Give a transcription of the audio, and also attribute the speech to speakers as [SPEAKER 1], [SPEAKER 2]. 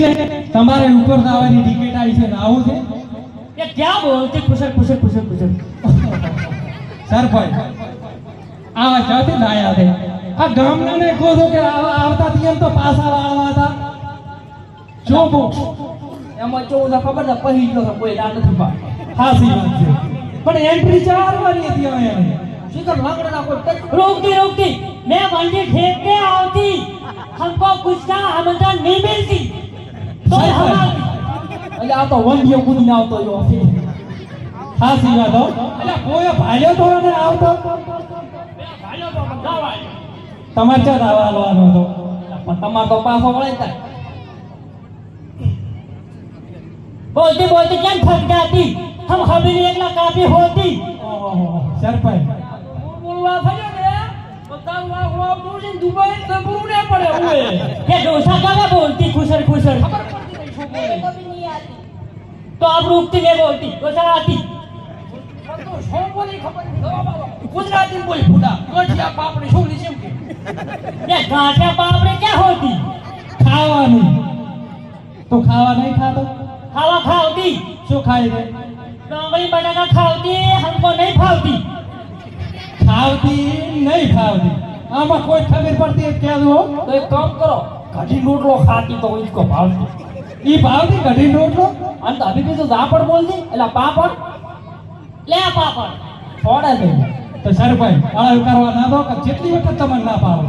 [SPEAKER 1] એટલે તમારે ઉપર જવાની ટિકિટ આવી છે ને આવું છે
[SPEAKER 2] ये क्या बोलते कुशल कुशल कुशल कुशल
[SPEAKER 1] સરપંચ આવા જાતે ના આયા છે આ ગામના ને કહો છો કે આવતા તી એમ તો પાછા વાળવા હતા જો બો
[SPEAKER 2] એમાં ચોદા ખબર છે પહેલી ગયો કોઈ રાત નથી પા
[SPEAKER 1] હાસી વાત છે પણ એન્ટ્રી 4 વાળી હતી અહીંયા
[SPEAKER 2] शिखर लांगड़ा को रोकती रोकती मैं वंडी फेंक के आती हमको कुछ का आमंत्रण नहीं मिलती तो हम अरे आ तो वंडियो कूदी ना આવતો યો
[SPEAKER 1] હાસી વાત હો એટલે કોઈ ભાલ્યો તો ને આવતો
[SPEAKER 2] ભાલ્યો તો ગાવાય
[SPEAKER 1] તમાર ચા આવવાનો હતો
[SPEAKER 2] પણ તમાર તો પાછો વળે થાય बोलती बोलती क्या थक जाती हम हवेली एकला काफी होती
[SPEAKER 1] સરપંચ
[SPEAKER 2] बोलवा થયો ને બધા વાગવા દોડીને દુબઈ દબરું ને પડે ઓએ કે ડોસા કાકા बोलती खुशर खुशर खबर पड़ती नहीं छो मेरे को भी नहीं आती तो आप रुकती नहीं बोलती डोसा आती तो छो बोली खबर गुजराती में बोली फुदा गांठिया पापड़ी छोली सेम के ये गांठिया पापड़ी क्या होती
[SPEAKER 1] ખાવાનું તો ખાવા નહીં ખાતો
[SPEAKER 2] खावा खाओगी
[SPEAKER 1] શું ખાય છે
[SPEAKER 2] डोंगरी बनाना खाओगी हमको नहीं खाओगी
[SPEAKER 1] ખાવતી નહીં ખાવતી આમાં કોઈ ખબર પડતી है क्या दो
[SPEAKER 2] तो एक काम करो कढ़ी रोटलो खाती तो इसको भावती
[SPEAKER 1] ઈ ભાવતી કઢી રોટલો
[SPEAKER 2] अंत अभी भी तो दापड़ बोल दी एला पापड़ ले पापड़ थोड़ा दे
[SPEAKER 1] તો સરપંચ અળાવ કરવા ના દો કે જેટલી વખત તમને ના પાવો